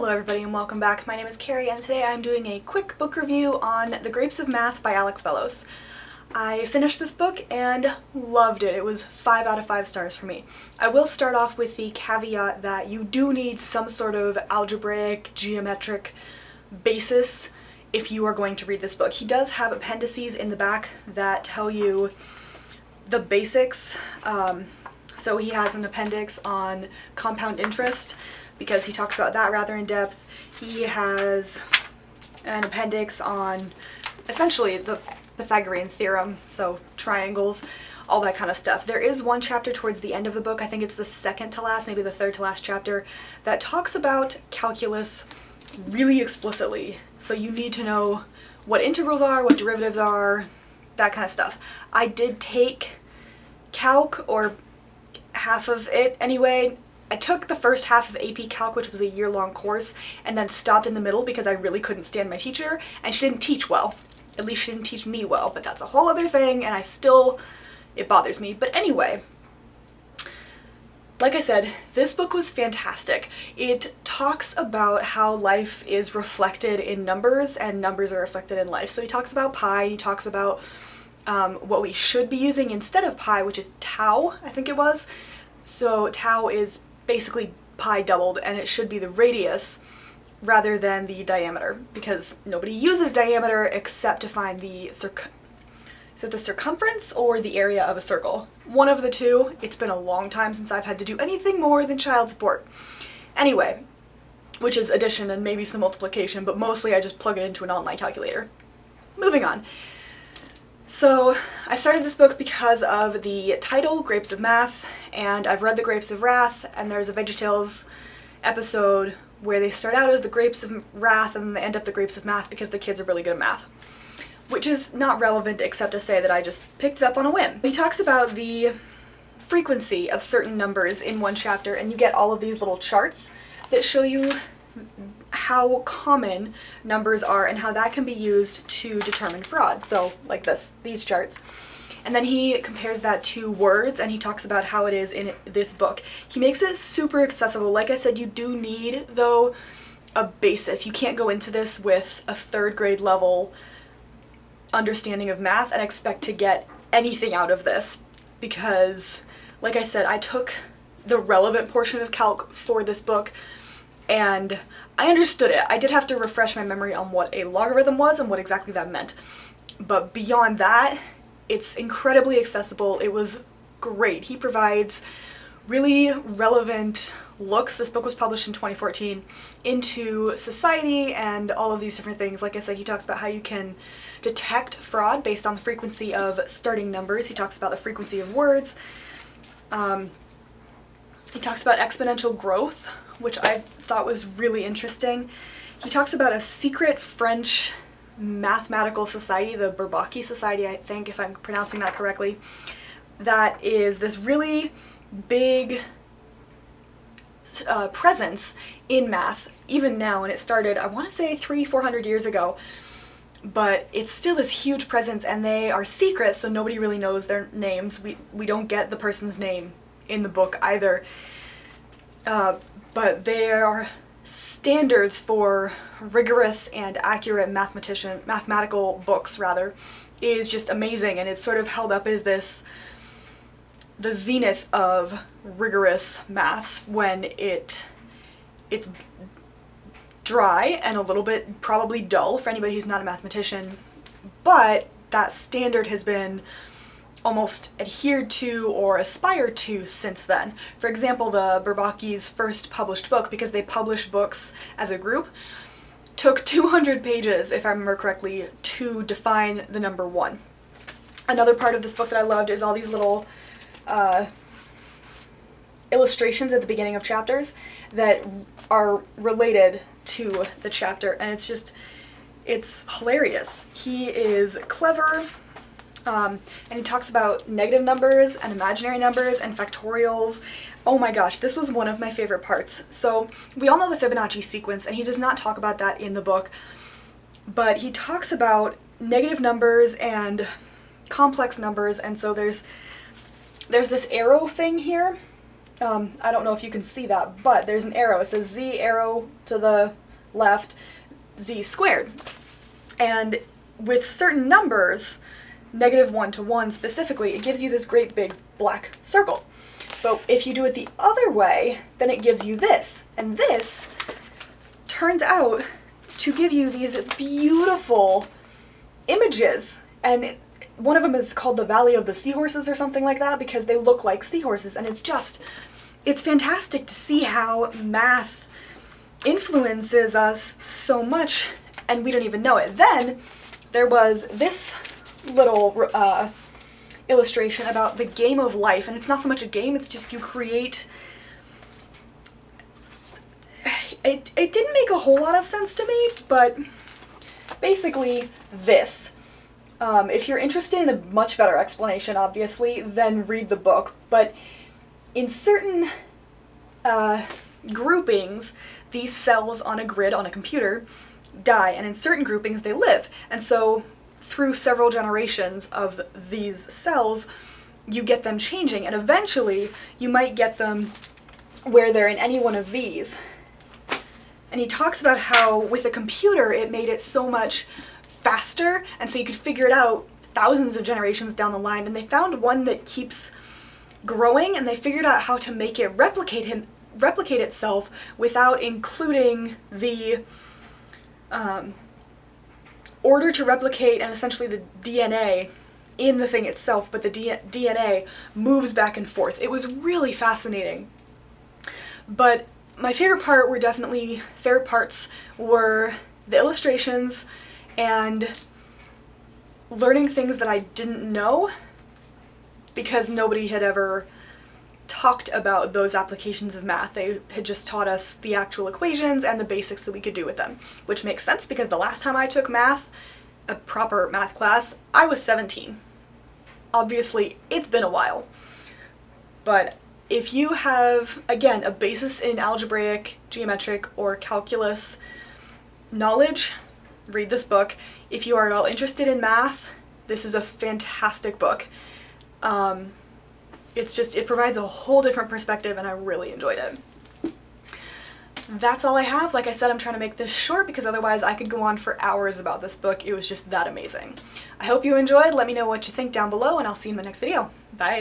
Hello everybody and welcome back. My name is Carrie and today I'm doing a quick book review on The Grapes of Math by Alex Bellos. I finished this book and loved it. It was 5 out of 5 stars for me. I will start off with the caveat that you do need some sort of algebraic, geometric basis if you are going to read this book. He does have appendices in the back that tell you the basics. So he has an appendix on compound interest because he talks about that rather in depth. He has an appendix on essentially the Pythagorean theorem, so triangles, all that kind of stuff. There is one chapter towards the end of the book, I think it's the second to last, maybe the third to last chapter, that talks about calculus really explicitly. So you need to know what integrals are, what derivatives are, that kind of stuff. I did take calc, or half of it anyway. I took the first half of AP Calc, which was a year-long course, and then stopped in the middle because I really couldn't stand my teacher, and she didn't teach well. At least she didn't teach me well, but that's a whole other thing, and it bothers me. But anyway, like I said, this book was fantastic. It talks about how life is reflected in numbers, and numbers are reflected in life. So he talks about pi, and he talks about what we should be using instead of pi, which is tau, I think it was. So tau is basically pi doubled, and it should be the radius rather than the diameter, because nobody uses diameter except to find the circumference or the area of a circle. One of the two. It's been a long time since I've had to do anything more than child support. Anyway, which is addition and maybe some multiplication, but mostly I just plug it into an online calculator. Moving on. So I started this book because of the title, Grapes of Math, and I've read The Grapes of Wrath, and there's a VeggieTales episode where they start out as the Grapes of Wrath and they end up the Grapes of Math because the kids are really good at math. Which is not relevant except to say that I just picked it up on a whim. He talks about the frequency of certain numbers in one chapter, and you get all of these little charts that show you how common numbers are and how that can be used to determine fraud. So like these charts. And then he compares that to words, and he talks about how it is in this book. He makes it super accessible. Like I said, you do need, though, a basis. You can't go into this with a 3rd grade level understanding of math and expect to get anything out of this, because, like I said, I took the relevant portion of calc for this book, and I understood it. I did have to refresh my memory on what a logarithm was and what exactly that meant. But beyond that, it's incredibly accessible. It was great. He provides really relevant looks. This book was published in 2014 into society and all of these different things. Like I said, he talks about how you can detect fraud based on the frequency of starting numbers. He talks about the frequency of words. He talks about exponential growth, which I thought was really interesting. He talks about a secret French mathematical society, the Bourbaki Society, I think, if I'm pronouncing that correctly, that is this really big presence in math, even now, and it started, I want to say 300-400 years ago, but it's still this huge presence, and they are secret, so nobody really knows their names. We don't get the person's name in the book either, but they are standards for rigorous and accurate mathematical books, rather, is just amazing, and it's sort of held up as the zenith of rigorous maths when it's dry and a little bit probably dull for anybody who's not a mathematician, but that standard has been almost adhered to or aspired to since then. For example, the Bourbaki's first published book, because they publish books as a group, took 200 pages, if I remember correctly, to define the number 1. Another part of this book that I loved is all these little illustrations at the beginning of chapters that are related to the chapter, and it's hilarious. He is clever. And he talks about negative numbers and imaginary numbers and factorials. Oh my gosh, this was one of my favorite parts. So we all know the Fibonacci sequence, and he does not talk about that in the book, but he talks about negative numbers and complex numbers, and so there's this arrow thing here I don't know if you can see that, but there's an arrow. It says Z arrow to the left, Z squared. And with certain numbers, -1 to 1 specifically, it gives you this great big black circle. But if you do it the other way, then it gives you this. And this turns out to give you these beautiful images. And one of them is called the Valley of the Seahorses or something like that, because they look like seahorses. And it's fantastic to see how math influences us so much and we don't even know it. Then there was this little illustration about the game of life, and it's not so much a game, it's just you create. It didn't make a whole lot of sense to me, but basically this. If you're interested in a much better explanation, obviously, then read the book. But in certain groupings, these cells on a grid on a computer die, and in certain groupings they live. And so through several generations of these cells, you get them changing, and eventually you might get them where they're in any one of these. And he talks about how with a computer it made it so much faster, and so you could figure it out thousands of generations down the line, and they found one that keeps growing, and they figured out how to make it replicate itself without including the order to replicate and essentially the DNA in the thing itself, but the DNA moves back and forth. It was really fascinating. But my favorite parts were the illustrations and learning things that I didn't know, because nobody had ever talked about those applications of math. They had just taught us the actual equations and the basics that we could do with them, which makes sense because the last time I took math, a proper math class, I was 17. Obviously, it's been a while. But if you have, again, a basis in algebraic, geometric, or calculus knowledge, read this book. If you are at all interested in math, this is a fantastic book. It provides a whole different perspective, and I really enjoyed it. That's all I have. Like I said, I'm trying to make this short because otherwise I could go on for hours about this book. It was just that amazing. I hope you enjoyed. Let me know what you think down below, and I'll see you in my next video. Bye!